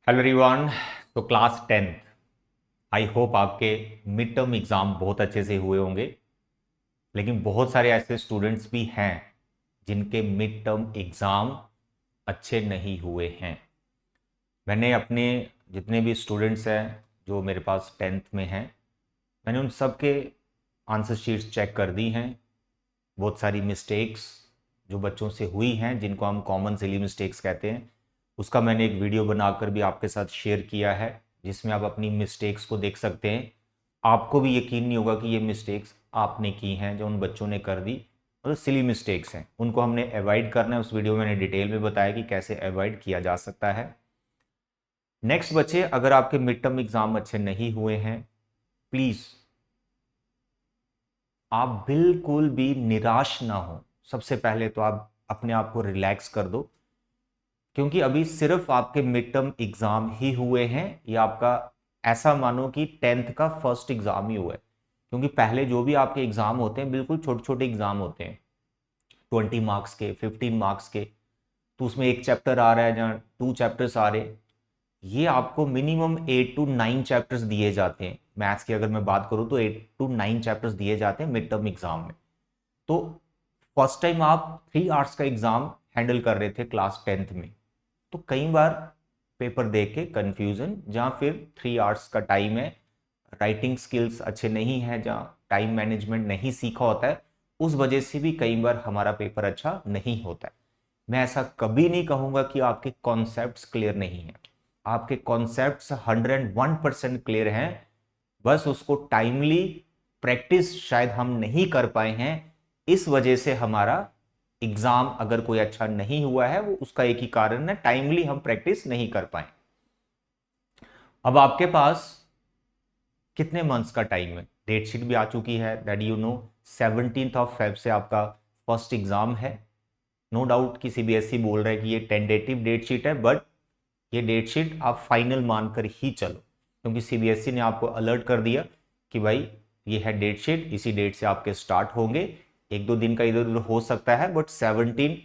Hello everyone. तो class 10th, I hope आपके mid term exam बहुत अच्छे से हुए होंगे। लेकिन बहुत सारे ऐसे स्टूडेंट्स भी हैं जिनके मिड टर्म एग्ज़ाम अच्छे नहीं हुए हैं। मैंने अपने जितने भी स्टूडेंट्स हैं जो मेरे पास 10th में हैं, मैंने उन सब के आंसर शीट्स चेक कर दी हैं। बहुत सारी मिस्टेक्स जो बच्चों से हुई हैं, जिनको हम कॉमन सिली मिस्टेक्स कहते हैं, उसका मैंने एक वीडियो बनाकर भी आपके साथ शेयर किया है, जिसमें आप अपनी मिस्टेक्स को देख सकते हैं। आपको भी यकीन नहीं होगा कि ये मिस्टेक्स आपने की हैं जो उन बच्चों ने कर दी, मतलब सिली मिस्टेक्स हैं, उनको हमने अवॉइड करना है। उस वीडियो में मैंने डिटेल में बताया कि कैसे अवॉइड किया जा सकता है। नेक्स्ट बच्चे, अगर आपके मिड टर्म एग्जाम अच्छे नहीं हुए हैं, प्लीज़ आप बिल्कुल भी निराश ना हो। सबसे पहले तो आप अपने आप को रिलैक्स कर दो, क्योंकि अभी सिर्फ आपके मिड टर्म एग्जाम ही हुए हैं। या आपका ऐसा मानो कि 10th का फर्स्ट एग्जाम ही हुआ है, क्योंकि पहले जो भी आपके एग्जाम होते हैं बिल्कुल छोटे छोटे एग्जाम होते हैं, 20 मार्क्स के, 15 मार्क्स के। तो उसमें एक चैप्टर आ रहा है जहाँ 2 चैप्टर्स आ रहे हैं। ये आपको मिनिमम 8 to 9 चैप्टर्स दिए जाते हैं। मैथ्स की अगर मैं बात करूँ तो 8 to 9 चैप्टर्स दिए जाते हैं मिड टर्म एग्जाम में। तो फर्स्ट टाइम आप 3 आवर्स का एग्जाम हैंडल कर रहे थे क्लास 10th में, तो कई बार पेपर देख के कंफ्यूजन, जहाँ फिर 3 आवर्स का टाइम है, राइटिंग स्किल्स अच्छे नहीं है, जहाँ टाइम मैनेजमेंट नहीं सीखा होता है, उस वजह से भी कई बार हमारा पेपर अच्छा नहीं होता है। मैं ऐसा कभी नहीं कहूँगा कि आपके कॉन्सेप्ट्स क्लियर नहीं हैं। आपके कॉन्सेप्ट्स 101% क्लियर हैं, बस उसको टाइमली प्रैक्टिस शायद हम नहीं कर पाए हैं। इस वजह से हमारा एग्जाम अगर कोई अच्छा नहीं हुआ है, वो उसका एक ही कारण है, टाइमली हम प्रैक्टिस नहीं कर पाए। अब आपके पास कितने मंथ्स का टाइम है? डेट शीट भी आ चुकी है, दैट यू नो। 17 Feb से आपका फर्स्ट एग्जाम है। नो डाउट कि सीबीएसई बोल रहा है कि ये टेंटेटिव डेट शीट है, बट ये डेट शीट आप फाइनल मानकर ही चलो, क्योंकि सीबीएसई ने आपको अलर्ट कर दिया कि भाई ये है डेट शीट, इसी डेट से आपके स्टार्ट होंगे। 1-2 दिन का इधर उधर हो सकता है, बट 17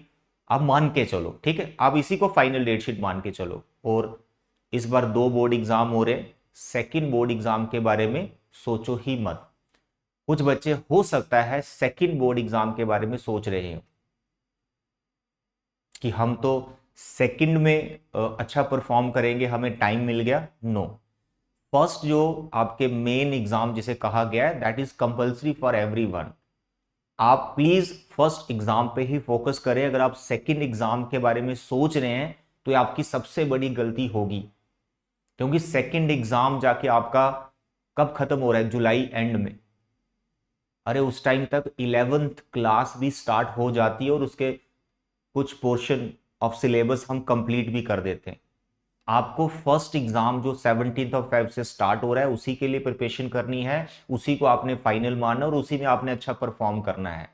आप मान के चलो, ठीक है? आप इसी को फाइनल डेट शीट मान के चलो। और इस बार 2 बोर्ड एग्जाम हो रहे। सेकंड बोर्ड एग्जाम के बारे में सोचो ही मत। कुछ बच्चे हो सकता है सेकंड बोर्ड एग्जाम के बारे में सोच रहे हैं कि हम तो सेकंड में अच्छा परफॉर्म करेंगे, हमें टाइम मिल गया। नो, फर्स्ट जो आपके मेन एग्जाम जिसे कहा गया है, that is compulsory for everyone. आप प्लीज फर्स्ट एग्जाम पे ही फोकस करें। अगर आप सेकंड एग्जाम के बारे में सोच रहे हैं तो ये आपकी सबसे बड़ी गलती होगी, क्योंकि सेकंड एग्जाम जाके आपका कब खत्म हो रहा है? जुलाई एंड में। अरे उस टाइम तक 11th क्लास भी स्टार्ट हो जाती है और उसके कुछ पोर्शन ऑफ सिलेबस हम कंप्लीट भी कर देते हैं। आपको फर्स्ट एग्जाम जो 17 Feb से स्टार्ट हो रहा है उसी के लिए प्रिपरेशन करनी है, उसी को आपने फाइनल मानना और उसी में आपने अच्छा परफॉर्म करना है।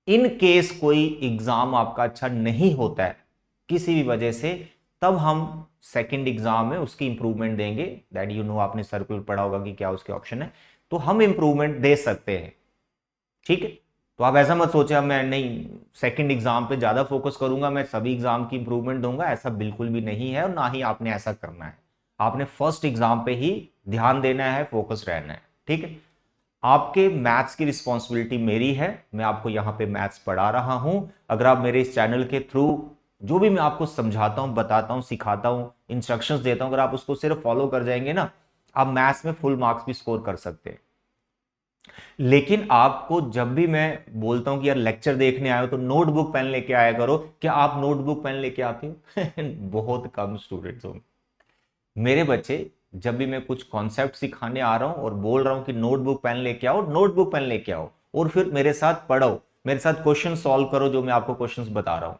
इन केस कोई एग्जाम आपका अच्छा नहीं होता है किसी भी वजह से, तब हम सेकंड एग्जाम में उसकी इंप्रूवमेंट देंगे। दैट यू नो, आपने सर्कुलर पढ़ा होगा कि क्या उसके ऑप्शन है, तो हम इंप्रूवमेंट दे सकते हैं, ठीक है? तो आप ऐसा मत सोचे मैं नहीं सेकंड एग्जाम पे ज्यादा फोकस करूंगा, मैं सभी एग्जाम की इंप्रूवमेंट दूंगा। ऐसा बिल्कुल भी नहीं है और ना ही आपने ऐसा करना है। आपने फर्स्ट एग्जाम पे ही ध्यान देना है, फोकस रहना है, ठीक है? आपके मैथ्स की रिस्पॉन्सिबिलिटी मेरी है, मैं आपको यहां पे मैथ्स पढ़ा रहा हूं। अगर आप मेरे इस चैनल के थ्रू जो भी मैं आपको समझाता हूं, बताता हूं, सिखाता हूं, इंस्ट्रक्शंस देता हूं, अगर आप उसको सिर्फ फॉलो कर जाएंगे ना, आप मैथ्स में फुल मार्क्स भी स्कोर कर सकते हैं। लेकिन आपको जब भी मैं बोलता हूं कि यार लेक्चर देखने आए हो तो नोटबुक पेन लेके आया करो, क्या आप नोटबुक पेन लेके आते हो? बहुत कम स्टूडेंट्स होंगे मेरे बच्चे। जब भी मैं कुछ कॉन्सेप्ट सिखाने आ रहा हूं और बोल रहा हूं कि नोटबुक पेन लेके आओ, नोटबुक पेन लेके आओ और फिर मेरे साथ पढ़ो, मेरे साथ क्वेश्चन सॉल्व करो जो मैं आपको क्वेश्चंस बता रहा हूं।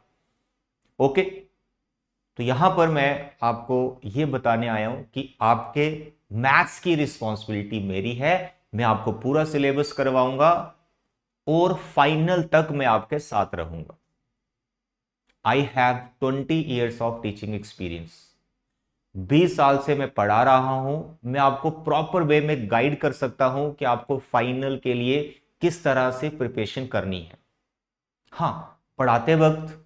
ओके, तो यहां पर मैं आपको यह बताने आया हूं कि आपके मैथ्स की रिस्पॉन्सिबिलिटी मेरी है। मैं आपको पूरा सिलेबस करवाऊंगा और फाइनल तक मैं आपके साथ रहूंगा। I have 20 years of teaching experience. 20 साल से मैं पढ़ा रहा हूं। मैं आपको प्रॉपर वे में गाइड कर सकता हूं कि आपको फाइनल के लिए किस तरह से प्रिपरेशन करनी है। हाँ, पढ़ाते वक्त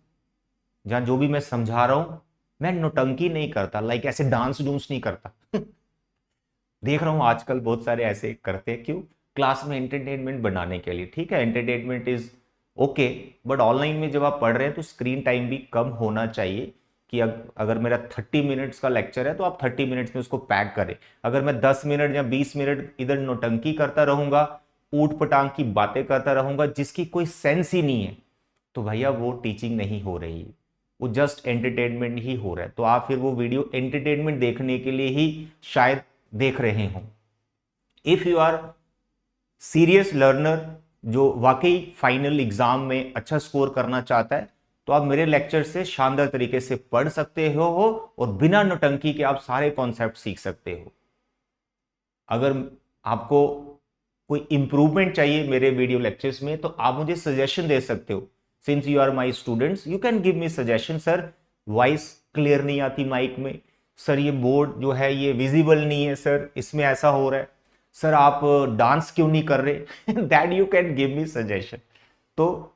जहां जो भी मैं समझा रहा हूं, मैं नौटंकी नहीं करता, लाइक ऐसे डांस डूंस नहीं करता। देख रहा हूं आजकल बहुत सारे ऐसे करते हैं, क्यों? क्लास में एंटरटेनमेंट बनाने के लिए। ठीक है, entertainment is okay, but online में जब आप पढ़ रहे हैं तो स्क्रीन टाइम भी कम होना चाहिए। कि अगर मेरा 30 मिनट्स का लेक्चर है तो आप 30 मिनट्स में उसको पैक करें। अगर मैं 10 मिनट या 20 मिनट इधर नौटंकी करता रहूंगा, ऊट पटांग की बातें करता रहूंगा जिसकी कोई सेंस ही नहीं है, तो भैया वो टीचिंग नहीं हो रही है, वो जस्ट एंटरटेनमेंट ही हो रहा है। तो आप फिर वो वीडियो एंटरटेनमेंट देखने के लिए ही शायद देख रहे हो। If you are serious learner जो वाकई फाइनल एग्जाम में अच्छा स्कोर करना चाहता है, तो आप मेरे लेक्चर से शानदार तरीके से पढ़ सकते हो और बिना नौटंकी के आप सारे कॉन्सेप्ट सीख सकते हो। अगर आपको कोई इंप्रूवमेंट चाहिए मेरे वीडियो लेक्चर्स में, तो आप मुझे सजेशन दे सकते हो। Since you are my students, you can give me suggestion. Sir voice clear नहीं आती माइक में, सर ये बोर्ड जो है ये विजिबल नहीं है, सर इसमें ऐसा हो रहा है, सर आप डांस क्यों नहीं कर रहे? That you can give me suggestion. तो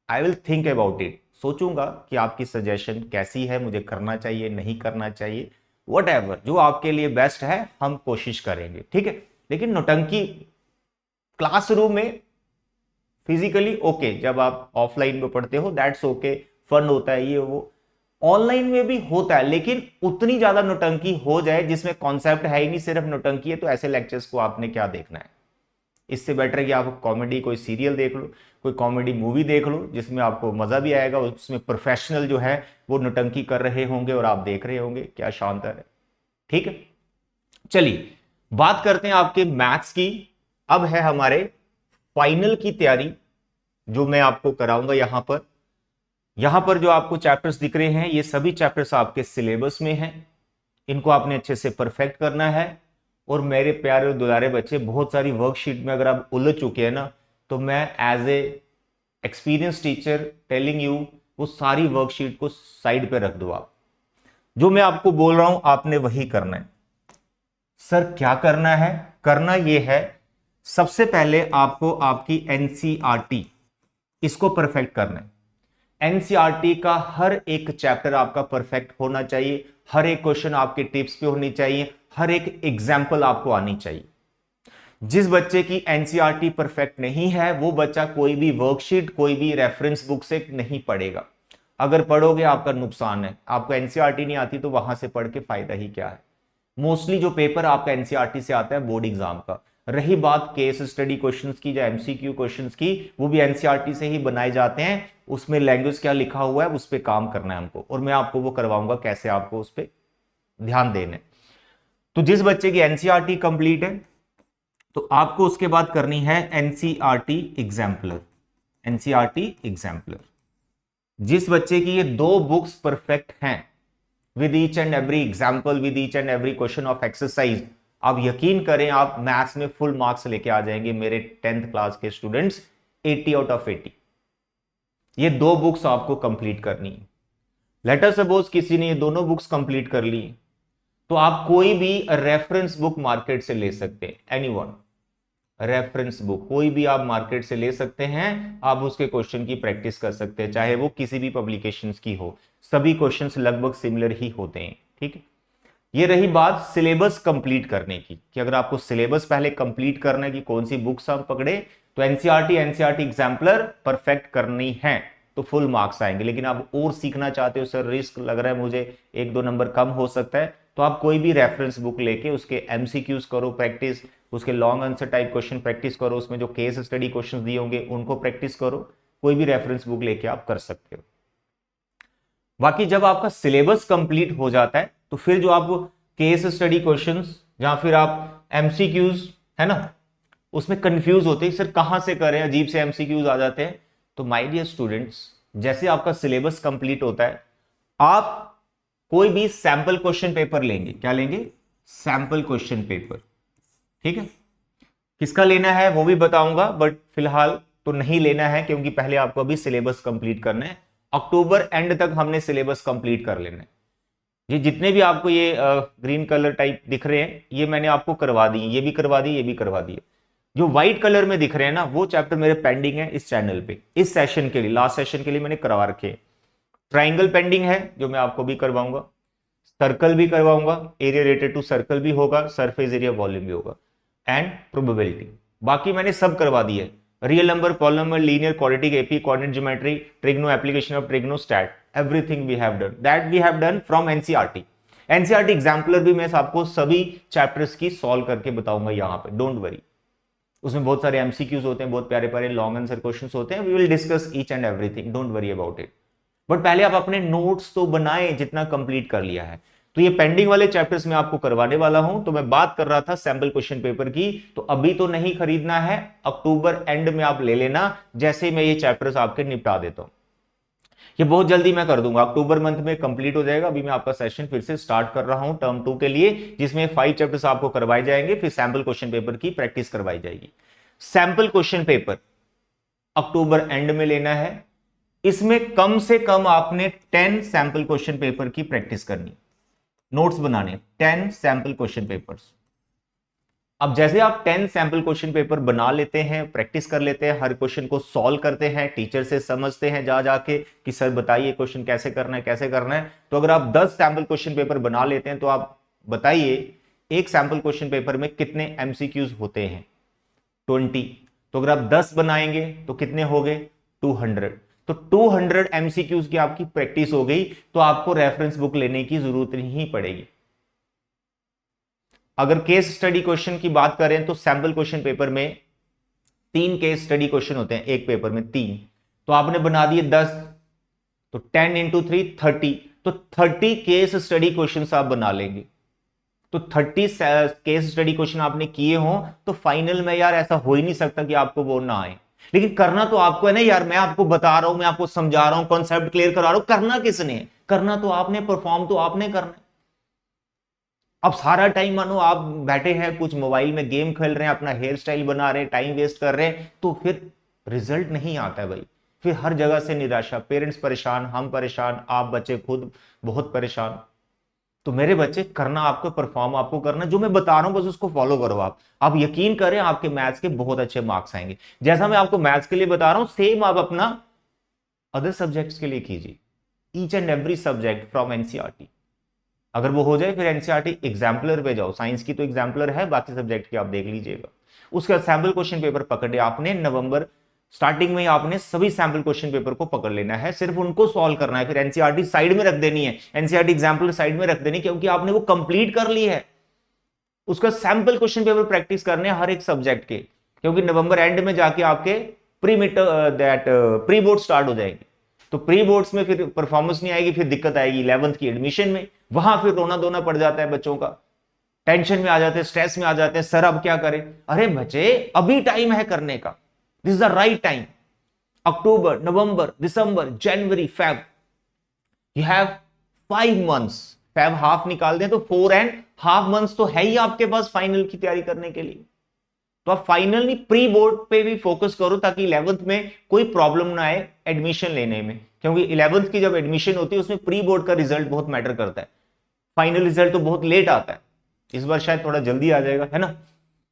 I will think about it, सोचूंगा कि आपकी सजेशन कैसी है, मुझे करना चाहिए नहीं करना चाहिए, वट एवर जो आपके लिए बेस्ट है हम कोशिश करेंगे। ठीक है, लेकिन नौटंकी क्लासरूम में फिजिकली ओके, जब आप ऑफलाइन में पढ़ते हो दैट्स ओके, फन होता है ये वो, ऑनलाइन में भी होता है, लेकिन उतनी ज्यादा नौटंकी हो जाए जिसमें कॉन्सेप्ट है ही नहीं, सिर्फ नौटंकी है, तो ऐसे लेक्चर्स को आपने क्या देखना है? इससे बेटर है कि आप कॉमेडी कोई सीरियल देख लो, कोई कॉमेडी मूवी देख लो जिसमें आपको मजा भी आएगा, उसमें प्रोफेशनल जो है वो नौटंकी कर रहे होंगे और आप देख रहे होंगे, क्या शानदार है। ठीक है, चलिए बात करते हैं आपके मैथ्स की। अब है हमारे फाइनल की तैयारी जो मैं आपको कराऊंगा। यहां पर जो आपको चैप्टर्स दिख रहे हैं ये सभी चैप्टर्स आपके सिलेबस में हैं, इनको आपने अच्छे से परफेक्ट करना है। और मेरे प्यारे और दुलारे बच्चे, बहुत सारी वर्कशीट में अगर आप उलझ चुके हैं ना, तो मैं as a experience teacher telling you, वो सारी वर्कशीट को साइड पे रख दो। आप जो मैं आपको बोल रहा हूं आपने वही करना है। सर क्या करना है? करना यह है, सबसे पहले आपको आपकी एनसीईआरटी इसको परफेक्ट करना है। एनसीईआरटी का हर एक चैप्टर आपका परफेक्ट होना चाहिए, हर एक क्वेश्चन आपके टिप्स पे होनी चाहिए, हर एक एग्जाम्पल आपको आनी चाहिए। जिस बच्चे की एनसीईआरटी परफेक्ट नहीं है वो बच्चा कोई भी वर्कशीट कोई भी रेफरेंस बुक से नहीं पढ़ेगा। अगर पढ़ोगे आपका नुकसान है, आपको एनसीईआरटी नहीं आती तो वहां से पढ़ के फायदा ही क्या है। मोस्टली जो पेपर आपका एनसीईआरटी से आता है बोर्ड एग्जाम का, रही बात केस स्टडी क्वेश्चंस की या एमसीक्यू क्वेश्चंस की, वो भी एनसीईआरटी से ही बनाए जाते हैं। उसमें लैंग्वेज क्या लिखा हुआ है उस पर काम करना है हमको, और मैं आपको वो करवाऊंगा कैसे आपको उस पर ध्यान देने। तो जिस बच्चे की एनसीईआरटी कंप्लीट है तो आपको उसके बाद करनी है एनसीईआरटी एग्जाम्पलर। एनसीईआरटी एग्जाम्पलर जिस बच्चे की ये दो बुक्स परफेक्ट हैं, with each and every example, with each and every question of exercise, आप यकीन करें आप मैथ्स में फुल मार्क्स लेके आ जाएंगे मेरे 10th क्लास के स्टूडेंट्स, 80 आउट ऑफ 80। ये दो बुक्स आपको कंप्लीट करनी है। लेटर सपोज किसी ने ये दोनों बुक्स कंप्लीट कर ली तो आप कोई भी रेफरेंस बुक मार्केट से ले सकते हैं। एनीवन रेफरेंस बुक कोई भी आप मार्केट से ले सकते हैं, आप उसके क्वेश्चन की प्रैक्टिस कर सकते हैं, चाहे वो किसी भी पब्लिकेशंस की हो, सभी क्वेश्चंस लगभग सिमिलर ही होते हैं। ठीक है, ये रही बात सिलेबस कंप्लीट करने की, कि अगर आपको सिलेबस पहले कंप्लीट करना है कि कौन सी बुक्स हम पकड़े, तो एनसीईआरटी एग्जाम्पलर परफेक्ट करनी है तो फुल मार्क्स आएंगे। लेकिन आप और सीखना चाहते हो, सर रिस्क लग रहा है मुझे, 1-2 नंबर कम हो सकता है, तो आप कोई भी रेफरेंस बुक लेके उसके एमसीक्यूज करो प्रैक्टिस, उसके long answer type question practice करो, उसमें जो केस स्टडी क्वेश्चंस दिए होंगे उनको प्रैक्टिस करो, कोई भी रेफरेंस बुक लेके आप कर सकते हो। बाकी जब आपका सिलेबस कंप्लीट हो जाता है तो फिर जो आप केस स्टडी क्वेश्चंस या फिर आप एमसीक्यूज है ना, उसमें कंफ्यूज होते हैं, सर कहां से करें, अजीब से एमसीक्यूज आ जाते हैं। तो माय डियर स्टूडेंट्स, जैसे आपका सिलेबस कंप्लीट होता है आप कोई भी सैंपल क्वेश्चन पेपर लेंगे। क्या लेंगे? Sample question paper. ठीक है, किसका लेना है वो भी बताऊंगा, बट फिलहाल तो नहीं लेना है क्योंकि पहले आपको अभी सिलेबस कंप्लीट करना है। अक्टूबर एंड तक हमने सिलेबस कंप्लीट कर लेना है। ये जितने भी आपको ये ग्रीन कलर टाइप दिख रहे हैं ये मैंने आपको करवा दी, ये भी करवा दी, ये भी करवा दी। जो व्हाइट कलर में दिख रहे हैं ना वो चैप्टर मेरे पेंडिंग है इस चैनल पे, इस सेशन के लिए, लास्ट सेशन के लिए मैंने करवा रखे हैं। ट्राइंगल पेंडिंग है जो मैं आपको भी करवाऊंगा, सर्कल भी करवाऊंगा, एरिया रिलेटेड टू सर्कल भी होगा, सरफेस एरिया वॉल्यूम भी होगा, एंड प्रोबेबिलिटी। बाकी मैंने सब करवा दिया है, real number, polynomial, linear, quadratic, AP, coordinate geometry, trigno, application of trigonometry, everything we have done, that we have done from NCERT. NCERT exemplar भी मैं आपको सभी चैप्टर्स की सॉल्व करके बताऊंगा यहाँ पे, डोंट वरी। उसमें बहुत सारे एमसीक्यूज होते हैं, बहुत प्यारे प्यारे लॉन्ग आंसर क्वेश्चंस होते हैं, we will discuss each and everything, don't worry about it. But पहले आप अपने नोट्स तो बनाएं जितना कंप्लीट कर लिया है। तो ये पेंडिंग वाले चैप्टर्स में आपको करवाने वाला हूं। तो मैं बात कर रहा था सैंपल क्वेश्चन पेपर की, तो अभी तो नहीं खरीदना है, अक्टूबर एंड में आप ले लेना, जैसे मैं ये चैप्टर्स आपके निपटा देता हूं। ये बहुत जल्दी मैं कर दूंगा, अक्टूबर मंथ में कंप्लीट हो जाएगा। अभी मैं आपका सेशन फिर से स्टार्ट कर रहा हूं टर्म 2 के लिए, जिसमें 5 चैप्टर्स आपको करवाए जाएंगे, फिर सैंपल क्वेश्चन पेपर की प्रैक्टिस करवाई जाएगी। Sample question paper October and में लेना है। इसमें कम से कम आपने 10 सैंपल क्वेश्चन पेपर की प्रैक्टिस करनी, नोट्स बनाने 10 सैंपल क्वेश्चन पेपर्स। अब जैसे आप 10 सैंपल क्वेश्चन पेपर बना लेते हैं, प्रैक्टिस कर लेते हैं, हर क्वेश्चन को सॉल्व करते हैं, टीचर से समझते हैं जा जाके कि सर बताइए क्वेश्चन कैसे करना है कैसे करना है। तो अगर आप 10 सैंपल क्वेश्चन पेपर बना लेते हैं तो आप बताइए एक सैंपल क्वेश्चन पेपर में कितने एमसीक्यूज होते हैं, 20। तो अगर आप 10 बनाएंगे तो कितने हो गए, 200। तो 200 एमसीक्यूज की आपकी प्रैक्टिस हो गई, तो आपको रेफरेंस बुक लेने की जरूरत नहीं पड़ेगी। अगर केस स्टडी क्वेश्चन की बात करें तो सैंपल क्वेश्चन पेपर में 3 केस स्टडी क्वेश्चन होते हैं एक पेपर में, 3। तो आपने बना दिए 10, तो 10 इंटू 3 30, तो 30 केस स्टडी क्वेश्चन आप बना लेंगे। तो 30 केस स्टडी क्वेश्चन आपने किए हो तो फाइनल में यार ऐसा हो ही नहीं सकता कि आपको वो ना आए। लेकिन करना तो आपको है ना यार, मैं आपको बता रहा हूं, मैं आपको समझा रहा हूं, कॉन्सेप्ट क्लियर करा रहा हूं, करना किसने, करना तो आपने, परफॉर्म तो आपने करना है। अब सारा टाइम मानो आप बैठे हैं कुछ मोबाइल में गेम खेल रहे हैं, अपना हेयर स्टाइल बना रहे हैं, टाइम वेस्ट कर रहे हैं, तो फिर रिजल्ट नहीं आता है भाई। फिर हर जगह से निराशा, पेरेंट्स परेशान, हम परेशान, आप बच्चे खुद बहुत परेशान। तो मेरे बच्चे करना आपको, परफॉर्म आपको करना, जो मैं बता रहा हूं बस उसको फॉलो करो। आप यकीन करें आपके मैथ्स के बहुत अच्छे मार्क्स आएंगे। जैसा मैं आपको मैथ्स के लिए बता रहा हूं सेम आप अपना अदर सब्जेक्ट्स के लिए कीजिए, each and every subject from NCERT. अगर वो हो जाए फिर एनसीईआरटी एग्जाम्पलर पे जाओ, साइंस की तो एग्जाम्पलर है, बाकी सब्जेक्ट की आप देख लीजिएगा। उसके बाद सैंपल क्वेश्चन पेपर पकड़े आपने, नवंबर स्टार्टिंग में आपने सभी सैंपल क्वेश्चन पेपर को पकड़ लेना है, सिर्फ उनको सॉल्व करना है। फिर एनसीईआरटी साइड में रख देनी है, एनसीईआरटी एग्जाम्पलर साइड में रख देनी, क्योंकि आपने वो कंप्लीट कर ली है। उसका सैंपल क्वेश्चन पेपर प्रैक्टिस करने हर एक सब्जेक्ट के, क्योंकि नवंबर एंड में जाके आपके प्री बोर्ड स्टार्ट हो जाएंगे। तो प्री बोर्ड्स में फिर परफॉर्मेंस नहीं आएगी, फिर दिक्कत आएगी 11th की एडमिशन में, वहां फिर रोना धोना पड़ जाता है बच्चों का, टेंशन में आ जाते हैं, स्ट्रेस में आ जाते हैं, सर अब क्या करें। अरे बच्चे अभी टाइम है करने का, this is the right time. October, November, December, January, Feb, you have 5 months. Feb half निकाल दें तो 4.5 मंथ्स तो है ही आपके पास फाइनल की तैयारी करने के लिए। तो आप फाइनल नहीं, प्री बोर्ड पे भी फोकस करो, ताकि 11th में कोई प्रॉब्लम ना आए एडमिशन लेने में, क्योंकि 11th की जब एडमिशन होती है उसमें प्री बोर्ड का रिजल्ट बहुत मैटर करता है। फाइनल रिजल्ट तो बहुत लेट आता है, इस बार शायद थोड़ा जल्दी आ जाएगा, है ना।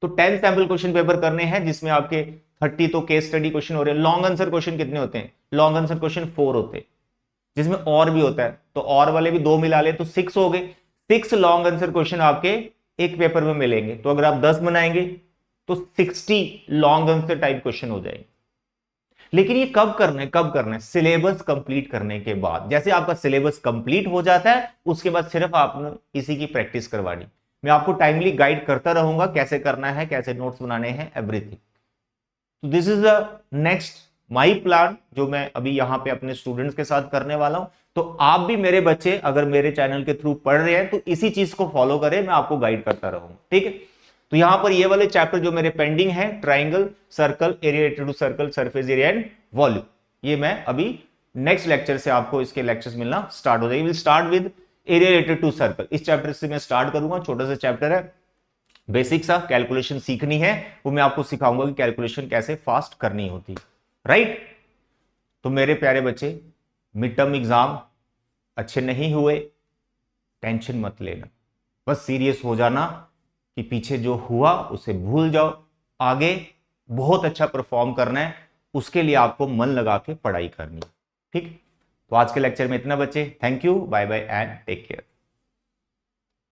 तो 10 सैंपल क्वेश्चन पेपर करने हैं, जिसमें आपके 30 तो केस स्टडी क्वेश्चन हो रहे हैं। लॉन्ग आंसर क्वेश्चन कितने होते हैं, लॉन्ग आंसर क्वेश्चन 4 होते हैं, जिसमें और भी होता है, तो और वाले भी 2 मिला ले तो 6 हो गए। 6 लॉन्ग आंसर क्वेश्चन आपके एक पेपर में मिलेंगे। तो अगर आप 10 बनाएंगे तो 60 लॉन्ग आंसर टाइप क्वेश्चन हो जाएंगे। लेकिन ये कब करना है, कब करना है, सिलेबस कंप्लीट करने के बाद। जैसे आपका सिलेबस कंप्लीट हो जाता है उसके बाद सिर्फ आपने इसी की प्रैक्टिस करवानी। मैं आपको टाइमली गाइड करता रहूंगा कैसे करना है, कैसे नोट्स बनाने हैं, एवरीथिंग। तो this is the next my plan, जो मैं अभी यहां पे अपने स्टूडेंट्स के साथ करने वाला हूं। तो आप भी मेरे बच्चे अगर मेरे चैनल के थ्रू पढ़ रहे हैं तो इसी चीज को फॉलो करें, मैं आपको गाइड करता रहूंगा, ठीक है। तो यहां पर ये वाले चैप्टर जो मेरे पेंडिंग है, triangle, circle, area related to circle, surface area and volume, ये मैं अभी नेक्स्ट लेक्चर से आपको इसके लेक्चर्स मिलना स्टार्ट हो जाएगी। Will start with area related to circle. इस चैप्टर से मैं स्टार्ट करूंगा, छोटा सा चैप्टर है, बेसिक सा कैलकुलेशन सीखनी है, वो मैं आपको सिखाऊंगा कि कैलकुलेशन कैसे फास्ट करनी होती, राइट। तो मेरे प्यारे बच्चे, मिड टर्म एग्जाम अच्छे नहीं हुए, टेंशन मत लेना, बस सीरियस हो जाना कि पीछे जो हुआ उसे भूल जाओ, आगे बहुत अच्छा परफॉर्म करना है, उसके लिए आपको मन लगा के पढ़ाई करनी है, ठीक। तो आज के लेक्चर में इतना बच्चे, thank you, bye bye and take care.